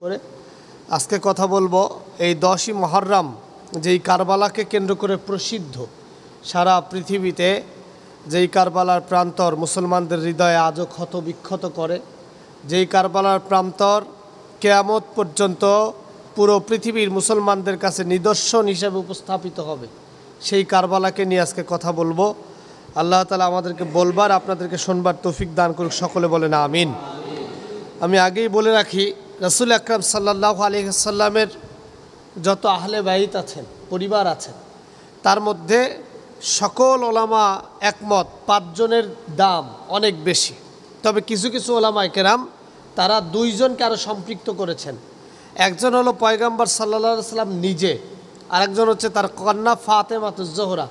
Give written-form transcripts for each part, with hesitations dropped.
করে আজকে কথা বলবো এই 10ই মুহররম যেই কারবালাকে কেন্দ্র করে প্রসিদ্ধ সারা পৃথিবীতে, যেই কারবালার প্রান্তর মুসলমানদের হৃদয়ে আজও ক্ষত বিক্ষত করে, যেই কারবালার প্রান্তর কিয়ামত পর্যন্ত পুরো পৃথিবীর মুসলমানদের কাছে নিদর্শন হিসেবে উপস্থাপিত হবে, সেই কারবালাকে নিয়ে আজকে কথা বলবো। আল্লাহ তাআলা আমাদেরকে বলবার, আপনাদেরকে শুনবার তৌফিক দান করুক, সকলে বলেন আমিন। আমি আগেই বলে রাখি, রাসূল আকরাম সাল্লাল্লাহু আলাইহি ওয়াসাল্লামের যত আহলে বাইত আছেন, পরিবার আছেন, তার মধ্যে সকল ওলামা একমত 5 জনের দাম অনেক বেশি। তবে কিছু কিছু ওলামায়ে কেরাম তারা 2 জনকে আরও সম্পৃক্ত করেছেন। একজন হলো পয়গম্বর সাল্লাল্লাহু আলাইহি ওয়াসাল্লাম নিজে, আরেকজন হচ্ছে তার কন্যা ফাতেমাতুজ জোহরা,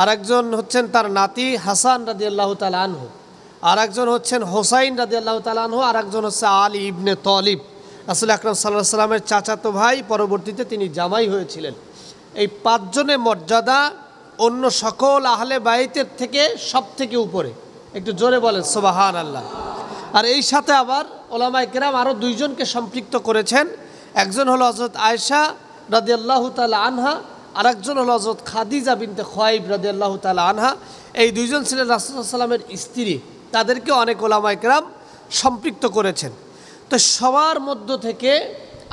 আরেকজন হচ্ছেন তার নাতি হাসান রাদিয়াল্লাহু তাআলা আনহু, আরেকজন হচ্ছেন হোসাইন রাদিয়াল্লাহু তাআলা আনহু, আরেকজন হচ্ছে আলী ইবনে তালিব, রাসূল আকরাম সাল্লাল্লাহু আলাইহি ওয়াসাল্লামের চাচাতো ভাই, পরবর্তীতে তিনি জামাই হয়েছিলেন। এই 5 জনের মর্যাদা অন্য সকল আহলে বাইতের থেকে সব থেকে উপরে। একটু জোরে বলেন সুবহানাল্লাহ। আর এই সাথে আবার ওলামায়ে কেরাম আরও 2 জনকে সম্পৃক্ত করেছেন। একজন হলো হযরত আয়েশা রাদিয়াল্লাহু তাআলা আনহা, আরেকজন হলো হযরত খাদিজা বিনতে খুয়াইব রাদিয়াল্লাহু তাআলা আনহা। এই 2 জন ছিলেন রাসূল সাল্লাল্লাহু আলাইহি ওয়াসাল্লামের স্ত্রী, তাদেরকে অনেক ওলামায়ে কেরাম সম্পৃক্ত করেছেন। তো সবার মধ্য থেকে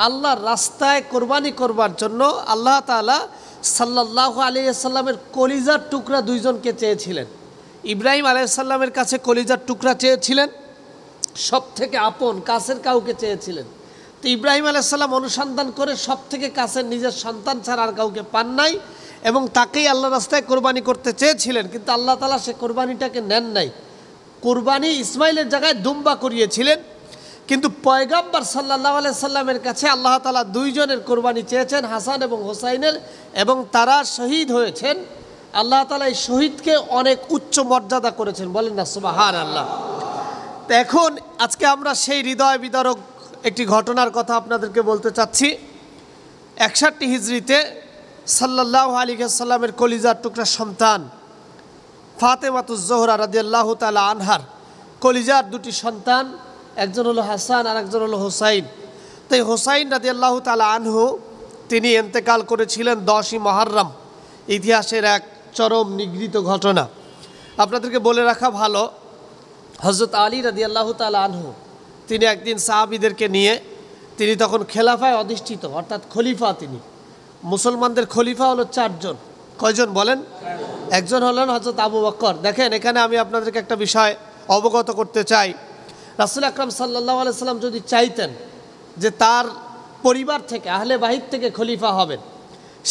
আল্লাহর রাস্তায় কোরবানি করবার জন্য আল্লাহ তাআলা সাল্লাল্লাহু আলাইহি ওয়াসাল্লামের কলিজার টুকরা 2 জনকে চেয়েছিলেন। ইব্রাহিম আলাইহিস সালামের কাছে কলিজার টুকরা চেয়েছিলেন, সব থেকে আপন কাছের কাউকে চেয়েছিলেন। তো ইব্রাহিম আলাইহিস সালাম অনুসন্ধান করে সব থেকে কাছের নিজের সন্তান ছাড়া আর কাউকে পান নাই, এবং তাকেই আল্লাহর রাস্তায় কোরবানি করতে চেয়েছিলেন, কিন্তু আল্লাহ তাআলা সে কোরবানিটাকে নেন নাই। কোরবানি ইসমাইলের জায়গায় দুম্বা করিয়েছিলেন। কিন্তু পয়গম্বর সাল্লাল্লাহু আলাইহি সাল্লামের কাছে আল্লাহ তাআলা 2 জনের কোরবানি চেয়েছেন, হাসান এবং হোসাইনের, এবং তারা শহীদ হয়েছেন। আল্লাহ তাআলা এই শহীদকে অনেক উচ্চ মর্যাদা করেছেন, বলেন না সুবহানাল্লাহ। তো এখন আজকে আমরা সেই হৃদয় বিদারক একটি ঘটনার কথা আপনাদেরকে বলতে চাচ্ছি। 61 হিজরিতে সাল্লাল্লাহু আলাইহি ওয়াসাল্লামের কলিজার টুকরা সন্তান ফাতেমাতুজ জোহরা রাদিয়াল্লাহু তাআলা আনহার কলিজার 2টি সন্তান, একজন হলো হাসান আর একজন হলো হোসাইন। তাই হোসাইন রাদিয়াল্লাহু তাআলা আনহু তিনি ইন্তেকাল করেছিলেন 10ই মুহররম। ইতিহাসের এক চরম নিগৃহীত ঘটনা আপনাদেরকে বলে রাখা ভালো। হযরত আলী রাদিয়াল্লাহু তাআলা আনহু তিনি একদিন সাহাবীদেরকে নিয়ে, তিনি তখন খেলাফায় অধিষ্ঠিত, অর্থাৎ খলিফা। তিনি মুসলমানদের খলিফা হলো 4 জন। কয়জন বলেন? একজন হলেন হযরত আবু বকর। দেখেন, এখানে আমি আপনাদেরকে একটা বিষয় অবগত করতে চাই। রাসূল আকরাম সাল্লাল্লাহু আলাইহি সাল্লাম যদি চাইতেন যে তার পরিবার থেকে, আহলে বাইত থেকে খলিফা হবেন,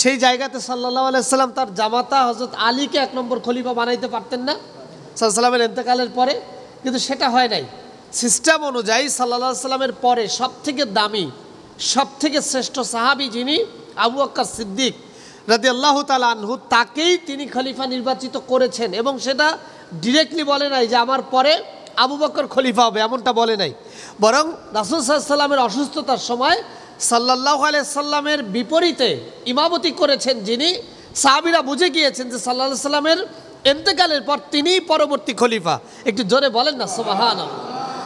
সেই জায়গাতে সাল্লাল্লাহু আলাইহি সাল্লাম তার জামাতা হযরত আলীকে 1 নম্বর খলিফা বানাইতে পারতেন না সাল্লাল্লাহু আলাইহি সাল্লামের ইন্তেকালের পরে? কিন্তু সেটা হয় নাই। সিস্টেম অনুযায়ী সাল্লাল্লাহু আলাইহি সাল্লামের পরে সবথেকে দামি, সবথেকে শ্রেষ্ঠ সাহাবী যিনি, আবু বকর সিদ্দিক রাদিয়াল্লাহু তাআলা আনহু, তাকেই তিনি খলিফা নির্বাচিত করেছেন। এবং সেটা ডিরেক্টলি বলে নাই যে আমার পরে আবু বকর খলিফা হবে, এমনটা বলে নাই। বরং রাসূল সাল্লাল্লাহু আলাইহি সাল্লামের অসুস্থতার সময় সাল্লাল্লাহু আলাইহি সাল্লামের বিপরীতে ইমামতি করেছেন যিনি, সাহাবীরা বুঝে গিয়েছেন যে সাল্লাল্লাহু আলাইহি সাল্লামের ইন্তেকালের পর তিনিই পরবর্তী খলিফা। একটু জোরে বলেন না সুবহানাল্লাহ।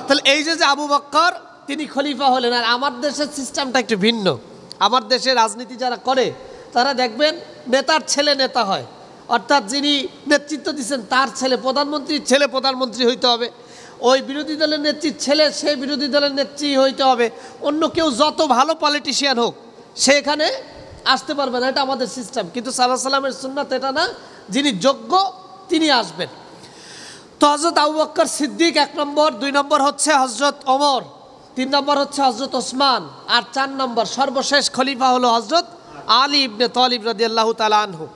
তাহলে এই যে আবু বকর তিনি খলিফা হলেন। আর আমার দেশের সিস্টেমটা একটু ভিন্ন। আমার দেশে রাজনীতি যারা করে তারা দেখবেন নেতার ছেলে নেতা হয়, অর্থাৎ যিনি নেতৃত্ব দিচ্ছেন তার ছেলে, প্রধানমন্ত্রীর ছেলে প্রধানমন্ত্রী হইতে হবে, ওই বিরোধী দলের নেত্রীর ছেলে সে বিরোধী দলের নেত্রী হইতে হবে, অন্য কেউ যত ভালো পলিটিশিয়ান হোক সে এখানে আসতে পারবে না। এটা আমাদের সিস্টেম। কিন্তু সাল্লাল্লাহু আলাইহি সাল্লামের সুন্নাত এটা না, যিনি যোগ্য তিনি আসবেন। তো হযরত আবু বকর সিদ্দিক 1 নম্বর, 2 নম্বর হচ্ছে হযরত ওমর, 3 নম্বর হচ্ছে হযরত ওসমান, আর 4 নম্বর সর্বশেষ খলিফা হলো হযরত আলী ইবনে তালিব রাদিয়াল্লাহু তাআলা আনহু।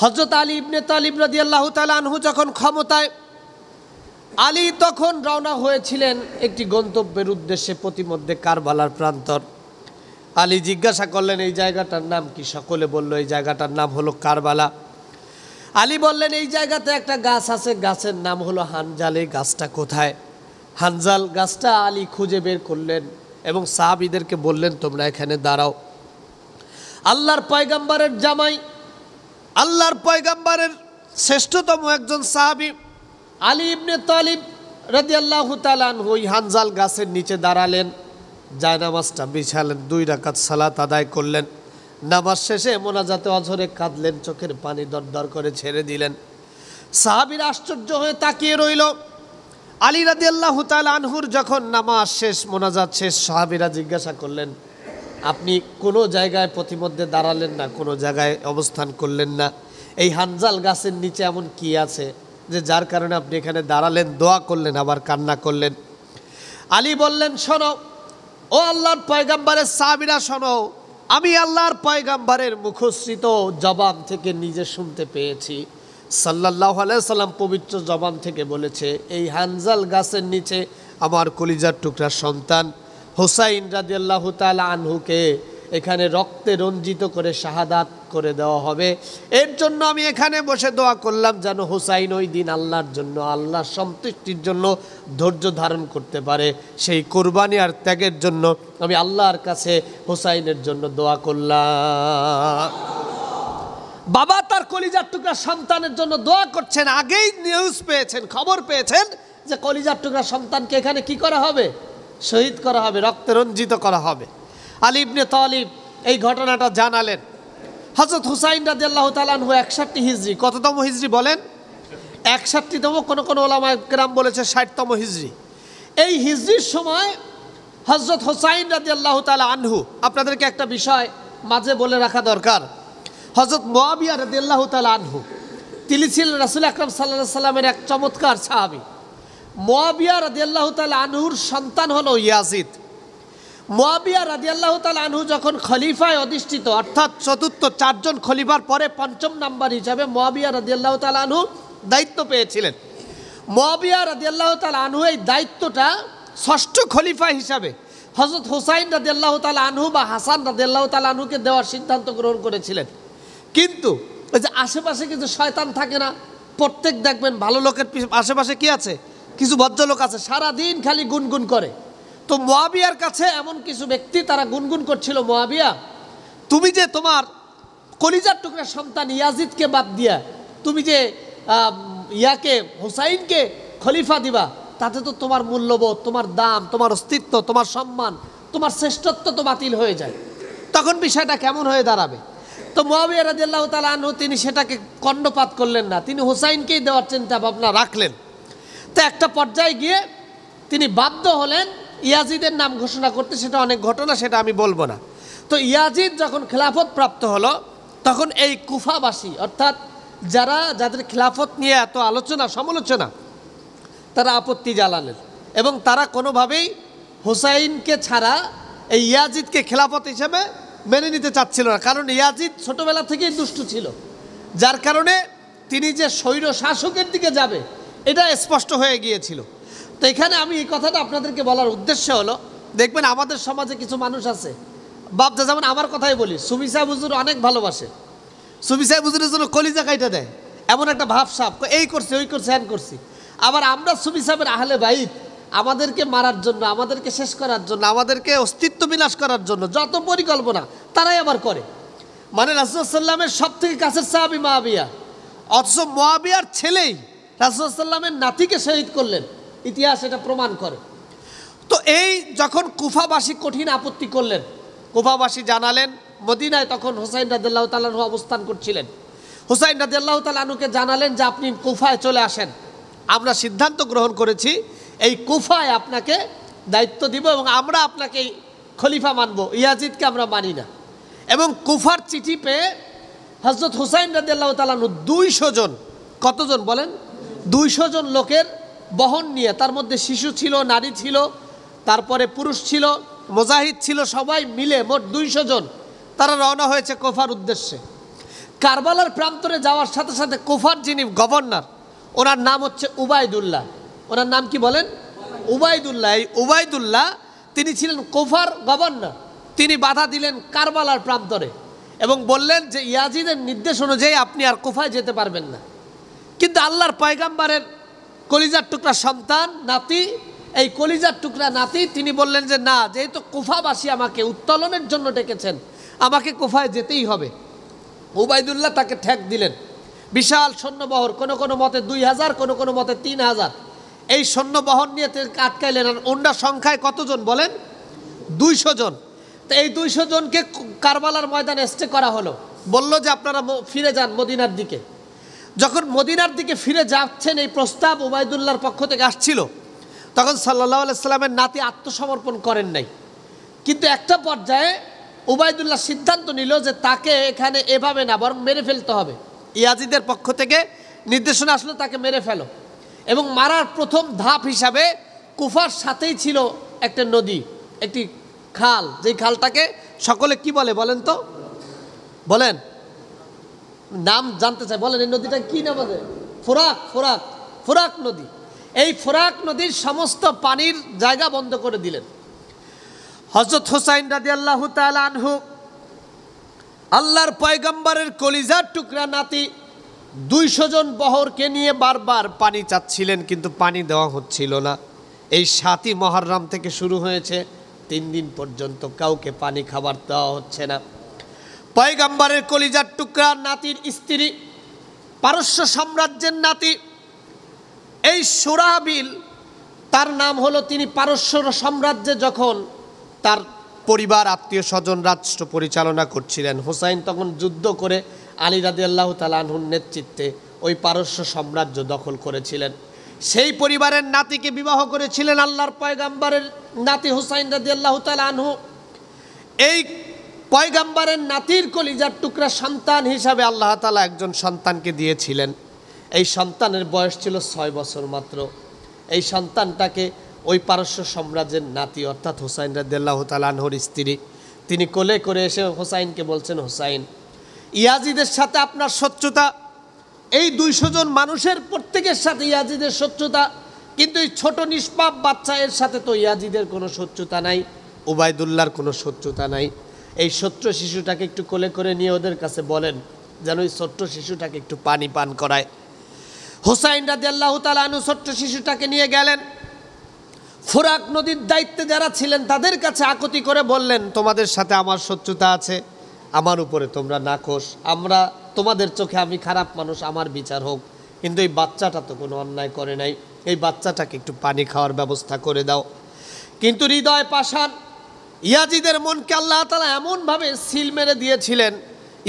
হযরত আলী ইবনে তালিব রাদিয়াল্লাহু তাআলা আনহু যখন ক্ষমতায়, আলী তখন রওনা হয়েছিলেন একটি গন্তব্যের উদ্দেশ্যে, প্রতিমধ্যে কারবালার প্রান্তর। আলী জিজ্ঞাসা করলেন এই জায়গাটার নাম কি? সকলে বলল এই জায়গাটার নাম হলো কারবালা। আলী বললেন এই জায়গাতে একটা গাছ আছে, গাছের নাম হলো হানজাল। এই গাছটা কোথায়? হানজাল গাছটা আলী খুঁজে বের করলেন এবং সাহাবীদেরকে বললেন তোমরা এখানে দাঁড়াও। আল্লাহর পয়গম্বরের জামাই, আল্লাহর পয়গম্বরের শ্রেষ্ঠতম একজন সাহাবী আলী ইবনে তালিব রাদিয়াল্লাহু তাআলা আনহু ওই হানজাল গাছের নিচে দাঁড়ালেন। জায়নামাজটা বিছালেন, 2 রাকাত সালাত আদায় করলেন। নামাজ শেষে মোনাজাতে অঝরে কাঁদলেন, চোখের পানি দরদর করে ছেড়ে দিলেন। সাহাবীরা আশ্চর্য হয়ে তাকিয়ে রইল। আলী রাদিয়াল্লাহু তাআলা আনহুর যখন নামাজ শেষ, মোনাজাত শেষ, সাহাবীরা জিজ্ঞাসা করলেন, আপনি কোনো জায়গায় প্রতিমধ্যে দাঁড়ালেন না, কোনো জায়গায় অবস্থান করলেন না, এই হানজাল গাছের নিচে এমন কি আছে যে যার কারণে আপনি এখানে দাঁড়ালেন, দোয়া করলেন, আবার কান্না করলেন? আলী বললেন, শোনো ও আল্লাহর পয়গম্বরের সাহাবীরা, শোনো, আমি আল্লাহর পয়গম্বরের মুখশ্রিত জবান থেকে নিজে শুনতে পেয়েছি। সাল্লাল্লাহু আলাইহি সাল্লাম পবিত্র জবান থেকে বলেছে, এই হানজাল গাছের নিচে আমার কলিজার টুকরা সন্তান হুসাইন রাদিয়াল্লাহু তাআলা আনহুকে এখানে রক্তে রঞ্জিত করে শাহাদাত করে দেওয়া হবে। এর জন্য আমি এখানে বসে দোয়া করলাম যেন হুসাইন ওই দিন আল্লাহর জন্য, আল্লাহর সন্তুষ্টির জন্য ধৈর্য ধারণ করতে পারে। সেই কোরবানি আর ত্যাগের জন্য আমি আল্লাহর কাছে হুসাইনের জন্য দোয়া করলাম। বাবা তার কলিজার টুকরা সন্তানের জন্য দোয়া করছেন, আগেই নিউজ পেয়েছেন, খবর পেয়েছেন যে কলিজার টুকরা সন্তানকে এখানে কি করা হবে? শহীদ করা হবে, রক্তে রঞ্জিত করা হবে। আলী ইবনে তালিব এই ঘটনাটা জানালেন। হযরত হুসাইন রাদিয়াল্লাহু তাআলা আনহু 61 হিজরি, কততম হিজরি বলেন? 61তম, কোন উলামায়ে কেরাম বলেছে 60তম হিজরি। এই হিজরির সময় হযরত হুসাইন রাদিয়াল্লাহু তাআলা আনহু, আপনাদেরকে একটা বিষয় মাঝে বলে রাখা দরকার। হযরত মুয়াবিয়া রাদিয়াল্লাহু তাআলা আনহু, তিনি ছিলেন রাসূল আকরাম সাল্লাল্লাহু আলাইহি সাল্লামের এক চমৎকার সাহাবী। মুয়াবিয়া রাদিয়াল্লাহু তাআলা আনহুর সন্তান হলো ইয়াজিদ। মুয়াবিয়া রাদিয়াল্লাহু তাআলা আনহু যখন খলিফায় অধিষ্ঠিত, অর্থাৎ চতুর্থ 4 জন খলিফার পরে 5ম নাম্বার হিসাবে মুয়াবিয়া রাদিয়াল্লাহু তাআলা আনহু দায়িত্ব পেয়েছিলেন। মুয়াবিয়া রাদিয়াল্লাহু তাআলা আনহু এই দায়িত্বটা 6ষ্ঠ খলিফা হিসাবে হযরত হুসাইন রাদিয়াল্লাহু তাআলা আনহু বা হাসান রাদিয়াল্লাহু তাআলা আনহুকে দেওয়ার সিদ্ধান্ত গ্রহণ করেছিলেন। কিন্তু ওই যে আশেপাশে কিছু শয়তান থাকে না, প্রত্যেক দেখবেন ভালো লোকের আশেপাশে কি আছে? কিছু ভদ্রলোক আছে, সারাদিন খালি গুনগুন করে। তো মুয়াবিয়ার কাছে এমন কিছু ব্যক্তি, তারা গুনগুন করছিল, মুয়াবিয়া, তুমি যে তোমার কলিজার টুকরা সন্তান ইয়াজিদকে বাদ দিয়া তুমি যে হুসাইনকে খলিফা দিবা, তাতে তো তোমার মূল্যবোধ, তোমার দাম, তোমার অস্তিত্ব, তোমার সম্মান, তোমার শ্রেষ্ঠত্ব তো বাতিল হয়ে যায়। তখন বিষয়টা কেমন হয়ে দাঁড়াবে? তো মুয়াবিয়া রাদিয়াল্লাহু তাআলা আনহু তিনি সেটাকে কর্ণপাত করলেন না, তিনি হুসাইনকেই দেওয়ার চিন্তা ভাবনা রাখলেন। তো একটা পর্যায়ে গিয়ে তিনি বাধ্য হলেন ইয়াজিদের নাম ঘোষণা করতে। সেটা অনেক ঘটনা, সেটা আমি বলবো না। তো ইয়াজিদ যখন খেলাফত প্রাপ্ত হলো, তখন এই কুফাবাসী, অর্থাৎ যাদের খেলাফত নিয়ে এত আলোচনা সমালোচনা, তারা আপত্তি জ্বালালেন এবং তারা কোনোভাবেই হুসাইনকে ছাড়া এই ইয়াজিদকে খেলাফত হিসেবে মেনে নিতে চাচ্ছিল না। কারণ ইয়াজিদ ছোটবেলা থেকেই দুষ্টু ছিল, যার কারণে তিনি যে স্বৈর শাসকের দিকে যাবে এটা স্পষ্ট হয়ে গিয়েছিল। তো এখানে আমি এই কথাটা আপনাদেরকে বলার উদ্দেশ্য হলো, দেখবেন আমাদের সমাজে কিছু মানুষ আছে, বাপদা, যেমন আমার কথাই বলি, সুফি সাহেব হুজুর অনেক ভালোবাসে, সুফি সাহেব হুজুরের জন্য কলিজা কাইটা দেয়, এমন একটা ভাবসাব, এই করছে, ওই করছে, হ্যান করছি। আবার আমরা সুফি সাহেবের আহলে বাইত, আমাদেরকে মারার জন্য, আমাদেরকে শেষ করার জন্য, আমাদেরকে অস্তিত্ব বিনাশ করার জন্য যত পরিকল্পনা তারাই আবার করে। মানে রাসূল সাল্লামের সব থেকে কাছের সাহাবী মুয়াবিয়া, অথচ মুয়াবিয়ার ছেলেই রাসূল সাল্লামের নাতিকে শহীদ করলেন, ইতিহাস এটা প্রমাণ করে। তো এই যখন কুফাবাসী কঠিন আপত্তি করলেন, কুফাবাসী জানালেন, মদিনায় তখন হুসাইন রাদিয়াল্লাহু তাআলা আনহু অবস্থান করছিলেন। হুসাইন রাদিয়াল্লাহু তাআলা আনহুকে জানালেন যে আপনি কুফায় চলে আসেন, আমরা সিদ্ধান্ত গ্রহণ করেছি এই কুফায় আপনাকে দায়িত্ব দিব এবং আমরা আপনাকে খলিফা মানব, ইয়াজিদকে আমরা মানি না। এবং কুফার চিঠি পেয়ে হযরত হুসাইন রাদিয়াল্লাহু তাআলা আনহু 200 জন, কতজন বলেন? 200 জন লোকের বহন নিয়ে, তার মধ্যে শিশু ছিল, নারী ছিল, তারপরে পুরুষ ছিল, মুজাহিদ ছিল, সবাই মিলে মোট 200 জন তারা রওনা হয়েছে কুফার উদ্দেশ্যে। কারবালার প্রান্তরে যাওয়ার সাথে সাথে কুফার যিনি গভর্নর, ওনার নাম হচ্ছে উবাইদুল্লাহ। ওনার নাম কি বলেন? উবাইদুল্লাহ। এই উবাইদুল্লাহ তিনি ছিলেন কুফার গভর্নর। তিনি বাধা দিলেন কারবালার প্রান্তরে এবং বললেন যে ইয়াজিদের নির্দেশ অনুযায়ী আপনি আর কুফায় যেতে পারবেন না। কিন্তু আল্লাহর পয়গাম্বরের কলিজার টুকরা সন্তান, নাতি, এই কলিজার টুকরা নাতি, তিনি বললেন যে না, যেহেতু কুফাবাসী আমাকে উত্তোলনের জন্য ডেকেছেন, আমাকে কুফায় যেতেই হবে। উবাইদুল্লাহ তাকে ঠেক দিলেন। বিশাল সৈন্যবহর, কোনো মতে 2000, কোনো মতে 3000, এই সৈন্যবহর নিয়ে আটকাইলেন। আর ওনার সংখ্যায় কতজন বলেন? 200 জন। তো এই 200 জনকে কারবালার ময়দানে স্টে করা হলো, বলল যে আপনারা ফিরে যান মদিনার দিকে। যখন মদিনার দিকে ফিরে যাচ্ছেন, এই প্রস্তাব উবাইদুল্লাহর পক্ষ থেকে আসছিল, তখন সাল্লাল্লাহু আলাইহি সাল্লামের নাতি আত্মসমর্পণ করেন নাই। কিন্তু একটা পর্যায়ে উবাইদুল্লাহ সিদ্ধান্ত নিল যে তাকে এখানে এভাবে না, বরং মেরে ফেলতে হবে। ইয়াজিদের পক্ষ থেকে নির্দেশনা আসলো তাকে মেরে ফেলো। এবং মারার প্রথম ধাপ হিসাবে কুফার সাথেই ছিল একটা নদী, একটি খাল, যেই খালটাকে সকলে কি বলে বলেন তো, বলেন, নাম জানতে চাই, বলেন এই নদীটা কি নাম আছে? ফোরাক। ফোরাক, ফোরাক নদী। এই ফোরাক নদীর সমস্ত পানির জায়গা বন্ধ করে দিলেন। হযরত হুসাইন রাদিয়াল্লাহু তাআলা আনহু, আল্লাহর পয়গম্বরের কলিজার টুকরা নাতি, 200 জন বহরকে নিয়ে বারবার পানি চাচ্ছিলেন, কিন্তু পানি দেওয়া হচ্ছিল না। এই 7ই মুহররম থেকে শুরু হয়েছে, 3 দিন পর্যন্ত কাউকে পানি খাবার দেওয়া হচ্ছে না। পয়গম্বরের কলিজার টুকরা নাতির স্ত্রী, পারস্য সাম্রাজ্যের নাতি, এই সুরাবিল তার নাম হলো, তিনি পারস্য সাম্রাজ্যে যখন তার পরিবার আত্মীয় স্বজন রাষ্ট্র পরিচালনা করছিলেন, হুসাইন তখন যুদ্ধ করে আলী রাদিয়াল্লাহু তাআলা আনহুর নেতৃত্বে ওই পারস্য সাম্রাজ্য দখল করেছিলেন। সেই পরিবারের নাতিকে বিবাহ করেছিলেন আল্লাহর পয়গম্বরের নাতি হুসাইন রাদিয়াল্লাহু তাআলা আনহু। এই পয়গম্বরের নাতির কলিজার টুকরা সন্তান হিসাবে আল্লাহ তাআলা একজন সন্তানকে দিয়েছিলেন। এই সন্তানের বয়স ছিল 6 বছর মাত্র। এই সন্তানটাকে ওই পারস্য সাম্রাজ্যের নাতি অর্থাৎ হুসাইন রাদিয়াল্লাহু তাআলা আনহুর স্ত্রী, তিনি কোলে করে এসে হুসাইনকে বলছেন, হুসাইন, ইয়াজিদের সাথে আপনার শত্রুতা, এই 200 জন মানুষের প্রত্যেকের সাথে ইয়াজিদের শত্রুতা, কিন্তু এই ছোট নিষ্পাপ বাচ্চা এর সাথে তো ইয়াজিদের কোনো শত্রুতা নাই, উবাইদুল্লাহর কোনো শত্রুতা নাই। এই ছোট্ট শিশুটাকে একটু কোলে করে নিয়ে ওদের কাছে বলেন যেন ওই ছোট্ট শিশুটাকে একটু পানি পান করায়। হুসাইন রাদিয়াল্লাহু তাআলা আনহু ছোট্ট শিশুটাকে নিয়ে গেলেন। ফোরাক নদীর দায়িত্বে যারা ছিলেন তাদের কাছে আকুতি করে বললেন, তোমাদের সাথে আমার শত্রুতা আছে, আমার উপরে তোমরা নাখোশ, আমরা তোমাদের চোখে আমি খারাপ মানুষ, আমার বিচার হোক, কিন্তু এই বাচ্চাটা তো কোনো অন্যায় করে নাই, এই বাচ্চাটাকে একটু পানি খাওয়ার ব্যবস্থা করে দাও। কিন্তু হৃদয় পাষাণ, ইয়াজিদের মনকে আল্লাহ তাআলা এমনভাবে সিল মেরে দিয়েছিলেন,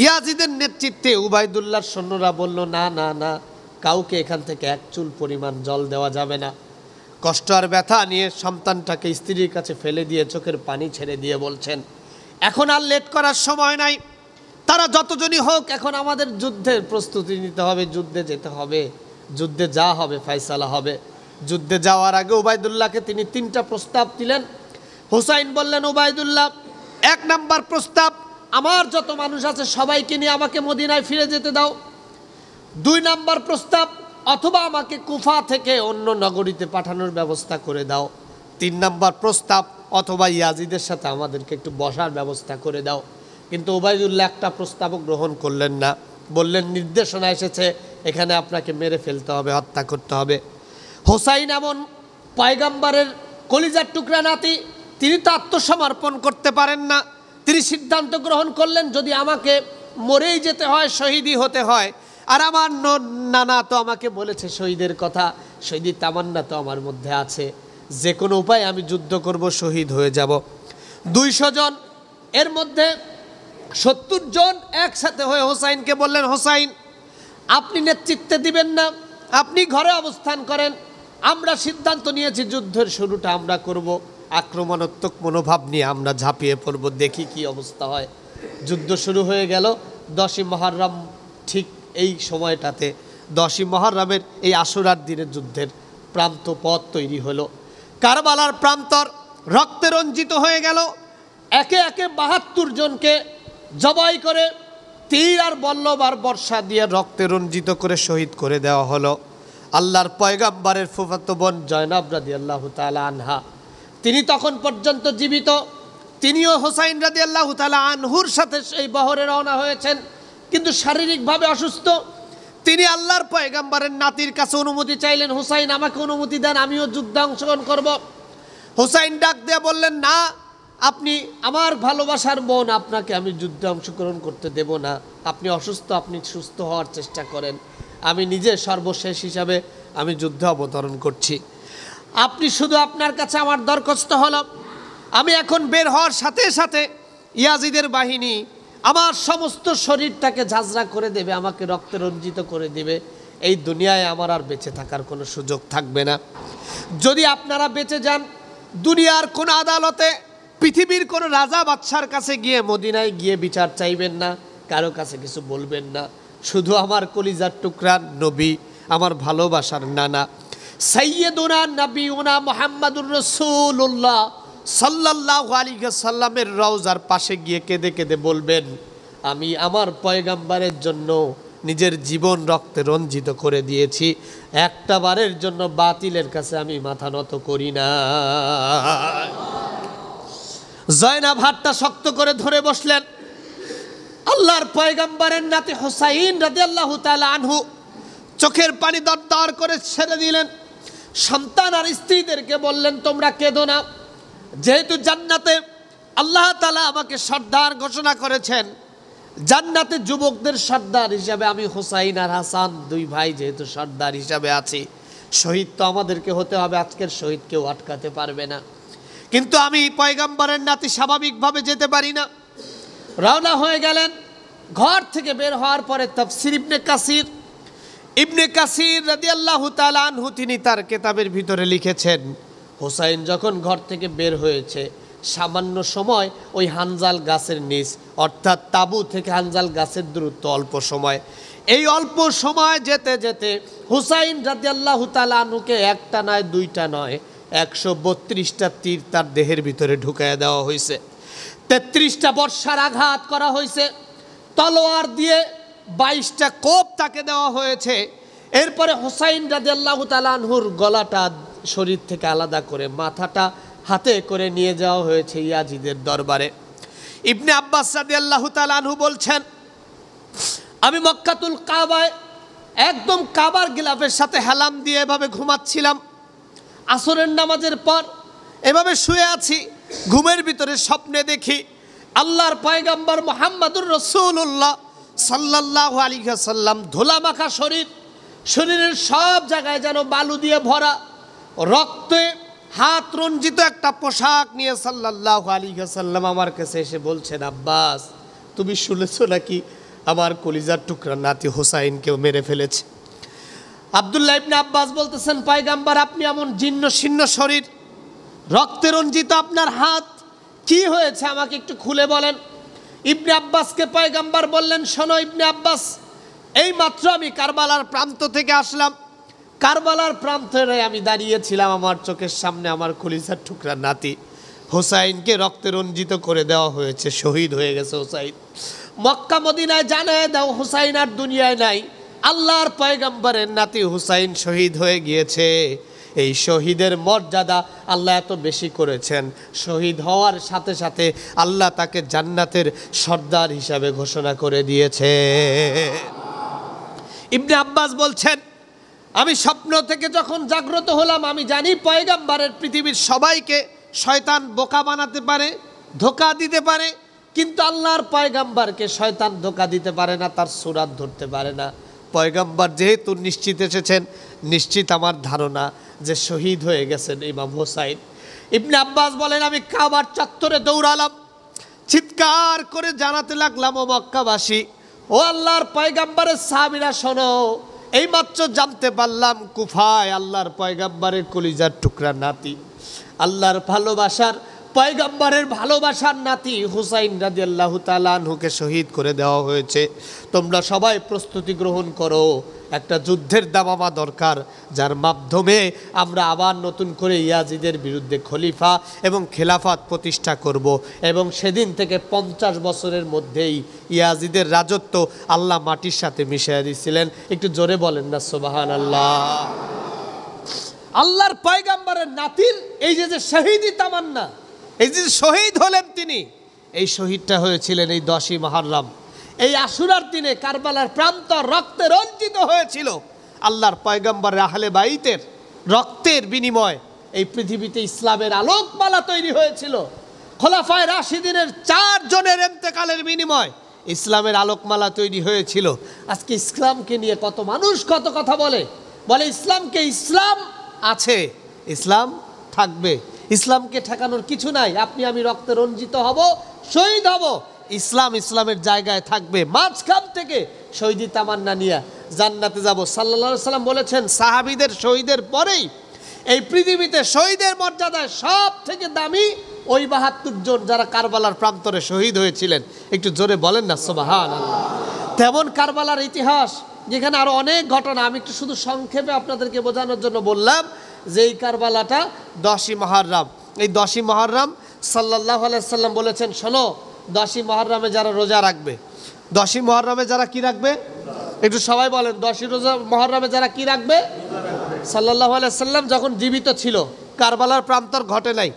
ইয়াজিদের নেতৃত্বে উবাইদুল্লাহর সৈন্যরা বলল, না না না, কাউকে এখান থেকে এক চুল পরিমাণ জল দেওয়া যাবে না। কষ্ট আর ব্যথা নিয়ে সন্তানটাকে স্ত্রীর কাছে ফেলে দিয়ে চোখের পানি ছেড়ে দিয়ে বলছেন, এখন আর লেট করার সময় নাই, তারা যতজনই হোক, এখন আমাদের যুদ্ধের প্রস্তুতি নিতে হবে, যুদ্ধে যেতে হবে, যুদ্ধে যা হবে ফয়সালা হবে। যুদ্ধে যাওয়ার আগে উবাইদুল্লাহকে তিনি 3টা প্রস্তাব দিলেন। হুসাইন বললেন, উবাইদুল্লাহ, 1 নাম্বার প্রস্তাব, আমার যত মানুষ আছে সবাইকে নিয়ে আমাকে মদিনায় ফিরে যেতে দাও। 2 নাম্বার প্রস্তাব, অথবা আমাকে কুফা থেকে অন্য নগরীতে পাঠানোর ব্যবস্থা করে দাও। 3 নাম্বার প্রস্তাব, অথবা ইয়াজিদের সাথে আমাদেরকে একটু বসার ব্যবস্থা করে দাও। কিন্তু উবাইদুল্লাহ একটা প্রস্তাবও গ্রহণ করলেন না, বললেন, নির্দেশনা এসেছে, এখানে আপনাকে মেরে ফেলতে হবে, হত্যা করতে হবে। হুসাইন এমন পয়গম্বরের কলিজার টুকরা নাতি, তিনি তো আত্মসমর্পণ করতে পারেন না। তিনি সিদ্ধান্ত গ্রহণ করলেন, যদি আমাকে মরেই যেতে হয়, শহীদই হতে হয়, আর আমার নানা তো আমাকে বলেছে শহীদের কথা, শহীদের তামান্না তো আমার মধ্যে আছে, যে কোনো উপায়ে আমি যুদ্ধ করব, শহীদ হয়ে যাব। 200 জন, এর মধ্যে 70 জন একসাথে হয়ে হোসাইনকে বললেন, হোসাইন, আপনি নেতৃত্বে দিবেন না, আপনি ঘরে অবস্থান করেন, আমরা সিদ্ধান্ত নিয়েছি যুদ্ধের শুরুটা আমরা করব, আক্রমণাত্মক মনোভাব নিয়ে আমরা ঝাঁপিয়ে পড়ব, দেখি কি অবস্থা হয়। যুদ্ধ শুরু হয়ে গেল 10ই মুহররম, ঠিক এই সময়টাতে 10ই মুহররমের এই আশুরার দিনে যুদ্ধের প্রান্ত পথ তৈরি হলো। কারবালার প্রান্তর রক্তে রঞ্জিত হয়ে গেল। একে একে 72 জনকে জবাই করে তীর আর বল্লভ আর বর্ষা দিয়ে রক্তে রঞ্জিত করে শহীদ করে দেওয়া হলো। আল্লাহর পয়গম্বরের ফুফাতো বোন জয়নাব রাদিয়াল্লাহু তাআলা আনহা, তিনি তখন পর্যন্ত জীবিত, তিনিও হোসাইন রাদিয়াল্লাহু তাআলা আনহুর সাথে সেই বহরে রওনা হয়েছেন, কিন্তু শারীরিকভাবে অসুস্থ। তিনি আল্লাহর পয়গম্বরের নাতির কাছে অনুমতি চাইলেন, হোসাইন, আমাকে অনুমতি দেন, আমিও যুদ্ধে অংশগ্রহণ করব। হোসাইন ডাক দিয়ে বললেন, না, আপনি আমার ভালোবাসার বোন, আপনাকে আমি যুদ্ধে অংশগ্রহণ করতে দেব না, আপনি অসুস্থ, আপনি সুস্থ হওয়ার চেষ্টা করেন, আমি নিজে সর্বশেষ হিসাবে আমি যুদ্ধে অবতরণ করছি, আপনি শুধু, আপনার কাছে আমার দরখাস্ত হলো, আমি এখন বের হওয়ার সাথে সাথে ইয়াজিদের বাহিনী আমার সমস্ত শরীরটাকে ঝাঁঝরা করে দেবে, আমাকে রক্তে রঞ্জিত করে দেবে। এই দুনিয়ায় আমার আর বেঁচে থাকার কোনো সুযোগ থাকবে না। যদি আপনারা বেঁচে যান, দুনিয়ার কোন আদালতে, পৃথিবীর কোন রাজা বাদশার কাছে গিয়ে, মদিনায় গিয়ে বিচার চাইবেন না, কারো কাছে কিছু বলবেন না। শুধু আমার কলিজার টুকরা নবী, আমার ভালোবাসার নানা সাইয়্যিদুনা নবিয়ুনা মুহাম্মাদুর রাসূলুল্লাহ সাল্লাল্লাহু আলাইহি ওয়াসাল্লামের রওজার পাশে গিয়ে কেঁদে কেঁদে বলবেন, আমি আমার পয়গম্বরের জন্য নিজের জীবন রক্তে রঞ্জিত করে দিয়েছি, একটা বারের জন্য বাতিলের কাছে আমি মাথা নত করি না। জয়নাব হাতটা শক্ত করে ধরে বসলেন। আল্লাহর পয়গম্বরের নাতি হুসাইন রাদিয়াল্লাহু তাআলা আনহু চোখের পানি দরদর করে ছেড়ে দিলেন। সন্তান আর স্ত্রীদেরকে বললেন, তোমরা কেঁদো না, যেহেতু জান্নাতে আল্লাহ তাআলা আমাকে সর্দার ঘোষণা করেছেন, জান্নাতে যুবকদের সর্দার হিসাবে আমি হুসাইন আর হাসান দুই ভাই যেহেতু সর্দার হিসাবে আছি, শহীদ তো আমাদেরকে হতে হবে, আজকের শহীদ কেউ আটকাতে পারবে না। কিন্তু আমি পয়গম্বরের নাতি স্বাভাবিকভাবে যেতে পারি না। রওনা হয়ে গেলেন। ঘর থেকে বের হওয়ার পরে তাফসীর ইবনে কাসির রাদিয়াল্লাহু তাআলা আনহু তিনি তার কিতাবের ভিতরে লিখেছেন, হুসাইন যখন ঘর থেকে বের হয়েছে, সামান্য সময় ওই হানজাল গাছের নিচ, অর্থাৎ তাবু থেকে হানজাল গাছের দূরত্ব অল্প সময়। এই অল্প সময় যেতে যেতে হুসাইন রাদিয়াল্লাহু তাআলা আনহুকে একটা নয়, দুইটা নয়, 132টা তীর তার দেহের ভিতরে ঢুকাইয়া দেওয়া হয়েছে। 33টা বর্ষার আঘাত করা হয়েছে। তলোয়ার দিয়ে 22টা কোপ তাকে দেওয়া হয়েছে। এরপরে হুসাইন রাদিয়াল্লাহু তাআলা আনহুর গলাটা শরীর থেকে আলাদা করে মাথাটা হাতে করে নিয়ে যাওয়া হয়েছে ইয়াজিদের দরবারে। ইবনে আব্বাস রাদিয়াল্লাহু তাআলা আনহু বলছেন, আমি মক্কাতুল কাবায় একদম কাবার গিলাফের সাথে হেলাম দিয়ে এভাবে ঘুমাচ্ছিলাম। আসরের নামাজের পর এভাবে শুয়ে আছি, ঘুমের ভিতরে স্বপ্নে দেখি আল্লাহর পয়গম্বর মুহাম্মাদুর রাসূলুল্লাহ সাল্লাল্লাহু আলাইহি ওয়াসাল্লাম ধুলা মাখা শরীরের সব জায়গায় যেন বালু দিয়ে ভরা, রক্তে হাত রঞ্জিত একটা পোশাক নিয়ে সাল্লাল্লাহু আলাইহি ওয়াসাল্লাম আমার কাছে এসে বলছেন, আব্বাস তুমি শুনেছো নাকি আমার কলিজার টুকরা নাতি হুসাইনকেও মেরে ফেলেছে? আব্দুল্লাহ ইবনে আব্বাস বলতেছেন, পয়গম্বর আপনি এমন জীর্ণ শীর্ণ শরীর, রক্তে রঞ্জিত আপনার হাত, কি হয়েছে আমাকে একটু খুলে বলেন। ইবনে আব্বাসকে পয়গম্বর বললেন, শোনো ইবনে আব্বাস, এই মাত্র আমি কারবালার প্রান্ত থেকে আসলাম। কারবালার প্রান্তে আমি দাঁড়িয়েছিলাম, আমার চোখের সামনে আমার কলিজার টুকরা নাতি হুসাইনকে রক্তে রঞ্জিত করে দেওয়া হয়েছে, শহীদ হয়ে গেছে হুসাইন। মক্কা মদিনায় জানায় দাও হুসাইন আর দুনিয়ায় নাই, আল্লাহর পয়গম্বরের নাতি হুসাইন শহীদ হয়ে গিয়েছে। এই শহীদের মর্যাদা আল্লাহ এত বেশি করেছেন, শহীদ হওয়ার সাথে সাথে আল্লাহ তাকে জান্নাতের সর্দার হিসাবে ঘোষণা করে দিয়েছে। ইবনে আব্বাস বলছেন, আমি স্বপ্ন থেকে যখন জাগ্রত হলাম, আমি জানি পয়গম্বরের পৃথিবীর সবাইকে শয়তান বোকা বানাতে পারে, ধোঁকা দিতে পারে, কিন্তু আল্লাহর পয়গম্বরকে শয়তান ধোঁকা দিতে পারে না, তার সুরাত ধরতে পারে না। পয়গম্বর যেহেতু নিশ্চিত এসেছেন, নিশ্চিত আমার ধারণা যে শহীদ হয়ে গেছেন ইমাম হুসাইন। ইবনে আব্বাস বলেন, আমি কাবার চত্বরে দৌড়ালাম, চিৎকার করে জানাতে লাগলাম, ও মক্কাবাসী, ও আল্লাহর পয়গম্বরের সাহাবীরা শোনো, এইমাত্র জানতে পারলাম কুফায় আল্লাহর পয়গম্বরের কলিজার টুকরা নাতি, আল্লাহর ভালোবাসার পয়গম্বরের ভালোবাসার নাতি হুসাইন রাদিয়াল্লাহু তাআলা আনহুকে শহীদ করে দেওয়া হয়েছে। তোমরা সবাই প্রস্তুতি গ্রহণ করো, একটা যুদ্ধের দামামা দরকার, যার মাধ্যমে আমরা আবার নতুন করে ইয়াজিদের বিরুদ্ধে খলিফা এবং খেলাফত প্রতিষ্ঠা করব, এবং সেদিন থেকে 50 বছরের মধ্যেই ইয়াজিদের রাজত্ব আল্লাহ মাটির সাথে মিশিয়ে দিয়েছিলেন। একটু জোরে বলেন না সুবহানাল্লাহ। আল্লাহর পয়গম্বরের নাতির এই যে শহীদি তামান্না, এই যে শহীদ হলেন তিনি, এই শহীদটা হয়েছিলেন এই 10ই মুহররম, এই আশুরার দিনে কারবালার প্রান্ত রক্তে রঞ্জিত হয়েছিল। আল্লাহর পয়গম্বরের আহলে বাইতের রক্তের বিনিময় এই পৃথিবীতে ইসলামের আলোকমালা তৈরি হয়েছিল। খোলাফায়ে রাশিদিনের 4 জনের ইন্তেকালের বিনিময় ইসলামের আলোকমালা তৈরি হয়েছিল। আজকে ইসলামকে নিয়ে কত মানুষ কত কথা বলে, ইসলামকে, ইসলাম আছে, ইসলাম থাকবে, ইসলামকে ঠেকানোর কিছু নাই। আপনি আমি রক্তে রঞ্জিত হব, শহীদ হব, ইসলাম ইসলামের জায়গায় থাকবে। মাঝখান থেকে শহীদি তামান্না নিয়ে জান্নাতে যাব। সাল্লাল্লাহু আলাইহি সাল্লাম বলেছেন, সাহাবীদের শহীদের পরেই এই পৃথিবীতে শহীদের মর্যাদায় সব থেকে দামি ওই ৭২ জন যারা কারবালার প্রান্তরে শহীদ হয়েছিলেন। একটু জোরে বলেন না সুবহানাল্লাহ। তেমন কারবালার ইতিহাস, যেখানে আরো অনেক ঘটনা, আমি একটু শুধু সংক্ষেপে আপনাদেরকে বোঝানোর জন্য বললাম যে এই কারবালাটা 10ই মুহররম। এই 10ই মুহররম সাল্লাল্লাহু আলাইহি সাল্লাম বলেছেন, শোনো, 10ই মুহররমে যারা রোজা রাখবে, 10ই মুহররমে যারা কি রাখবে, একটু সবাই বলেন, 10ই মুহররমে যারা কি রাখবে। সাল্লাল্লাহু আলাইহি সাল্লাম যখন জীবিত ছিল, কারবালার প্রান্তর ঘটে নাই,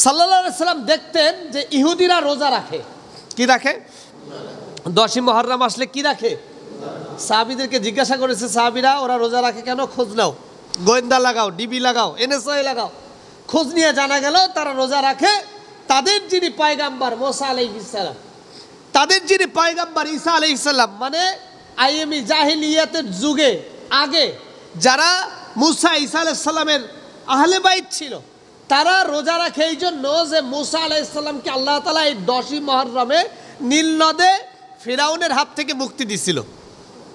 সাল্লাল্লাহু আলাইহি সাল্লাম দেখতেন যে ইহুদিরা রোজা রাখে। কি রাখে? 10ই মুহররম আসলে কি রাখে? সাহাবীদেরকে জিজ্ঞাসা করেছে, সাহাবীরা ওরা রোজা রাখে কেন? খোঁজ নাও, গোয়েন্দা লাগাও, ডিবি লাগাও, এনএসআই লাগাও। খোঁজ নিয়ে জানা গেল তারা রোজা রাখে। তাদের যিনি পয়গাম্বার মুসা আলাইহিস সালাম, তাদের যিনি পয়গাম্বার ঈসা আলাইহিস সালাম, মানে আইএমই জাহিলিয়াতের যুগে আগে যারা মুসা ঈসা আলাইহিস সালামের আহলে বাইত ছিল, তারা রোজা রাখে এই জন্য যে মুসা আলাইহিস সালামকে আল্লাহ তাআলা এই 10ই মুহররমে নীল নদে ফিরাউনের হাত থেকে মুক্তি দিছিল।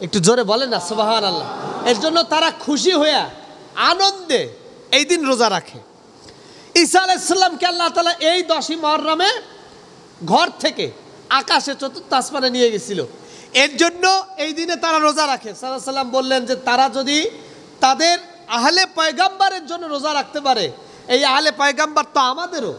একটু জোরে বলেন না সুবহানাল্লাহ। এর জন্য তারা খুশি হয়ে আনন্দে এই দিন রোজা রাখে। ঈসা আলাইহিস সালামকে আল্লাহ তাআলা এই 10ই মুহররমে ঘর থেকে আকাশে চতুর্থ আসমানে নিয়ে গেছিল। এর জন্য এই দিনে তারা রোজা রাখে। সাল্লাল্লাহু আলাইহি সাল্লাম বললেন যে তারা যদি তাদের আহলে পয়গাম্বারের জন্য রোজা রাখতে পারে, এই আহলে পয়গাম্বার তো আমাদেরও।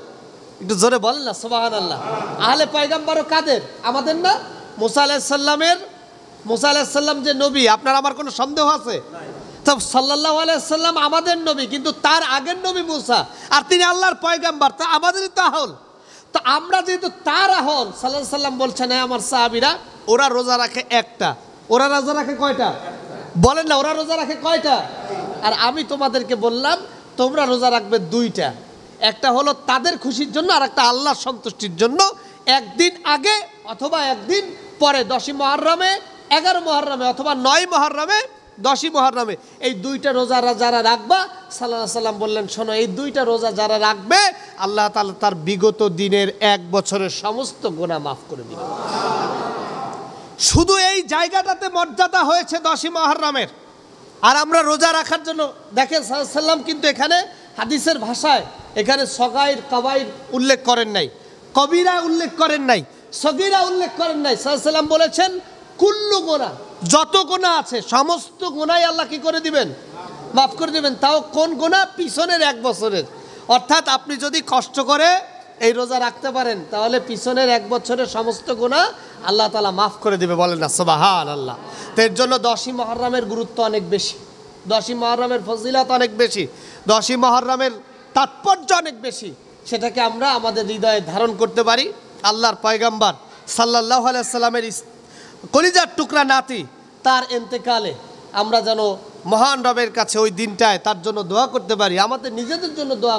একটু জোরে বলেন না সুবহানাল্লাহ। আহলে পয়গাম্বারও কাদের? আমাদের না? মুসা আলাইহিস সালাম যে নবী, আপনার আমার কোনো সন্দেহ আছে? তো সাল্লাল্লাহু আলাইহি সাল্লাম আমাদের নবী, কিন্তু তার আগের নবী মুসা, আর তিনি আল্লাহর পয়গাম্বার, তা আমাদেরই তো আহল। তো আমরা যেহেতু তার আহল, সাল্লাল্লাহু আলাইহি সাল্লাম বলছেন, আমার সাহাবীরা ওরা রোজা রাখে একটা। ওরা রোজা রাখে কয়টা? বলেন না, ওরা রোজা রাখে কয়টা? আর আমি তোমাদেরকে বললাম তোমরা রোজা রাখবে দুইটা। একটা হলো তাদের খুশির জন্য, আর একটা আল্লাহর সন্তুষ্টির জন্য। একদিন আগে অথবা একদিন পরে, 10ই মুহররমে, 11 মুহররমে অথবা 9 মুহররমে, 10ই মুহররমে, এই দুইটা রোজা যারা রাখবা, সাল্লাল্লাহু আলাইহি সাল্লাম বললেন, শোনো, এই দুইটা রোজা যারা রাখবে আল্লাহ তাআলা তার বিগত দিনের 1 বছরের সমস্ত গুনাহ মাফ করে দিবেন। শুধু এই জায়গাটাতে মর্যাদা হয়েছে 10ই মুহররমের। আর আমরা রোজা রাখার জন্য দেখেন, সাল্লাল্লাহু আলাইহি সাল্লাম কিন্তু এখানে হাদিসের ভাষায় এখানে সগাইর কাবাইর উল্লেখ করেন নাই, কবিরা উল্লেখ করেন নাই, সগীরা উল্লেখ করেন নাই। সাল্লাল্লাহু আলাইহি সাল্লাম বলেছেন কুল্লু গুনাহ, যত গুনাহ আছে সমস্ত গুনাহই আল্লাহ কি করে দিবেন? মাফ করে দিবেন। তাও কোন গুনাহ? পিছনের 1 বছরের। অর্থাৎ আপনি যদি কষ্ট করে এই রোজা রাখতে পারেন, তাহলে পিছনের 1 বছরের সমস্ত গুনাহ আল্লাহ তাআলা মাফ করে দিবে। বলেন না সুবহানাল্লাহ। তো এর জন্য 10ই মুহররমের গুরুত্ব অনেক বেশি, 10ই মুহররমের ফজিলত অনেক বেশি, 10ই মুহররমের তাৎপর্য অনেক বেশি। সেটাকে আমরা আমাদের হৃদয়ে ধারণ করতে পারি। আল্লাহর পয়গাম্বার সাল্লাল্লাহু আলাইহি সাল্লামের কলিজার টুকরা নাতি, তার ইন্তেকালে আমরা যেন মহান রবের কাছে ওই দিনটায় তার জন্য দোয়া করতে পারি, আমাদের নিজেদের জন্য দোয়া